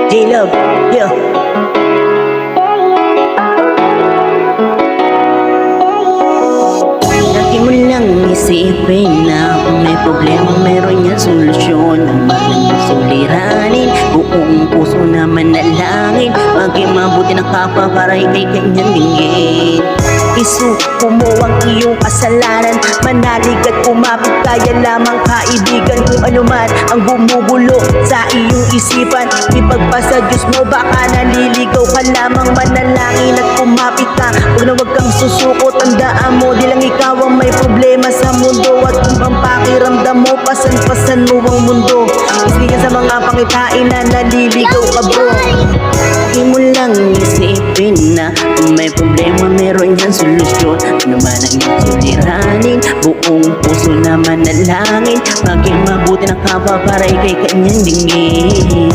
J-Love, yeah. Lagi mo lang isipin na kung may problema meron yan solusyon. Ang mahal na suliranin, buong puso na manalangin, maging mabuti ng kapwa para ikay kanyang dinggin. Isuko mo ang iyong kasalanan, manalig at kumapit, kaya lamang kaibigan. Kung ano man ang gumugulo sa iyong isipan, ipagpasa Diyos mo, baka naliligaw ka lamang. Manalangin at kumapit ka, huwag kang susuko. Tandaan mo, di lang ikaw ang may problema sa mundo. At kung ang pakiramdam mo, pasan-pasan mo ang mundo. Hindi yan sa mga pangitain na naliligaw ka, bro. Lagi mo lang isipin na kung may problema meron yan solusyon. Ano man ang iyong suliranin, buong puso na manalangin, maging mabuti ng kapwa para ikay kanyang dinggin.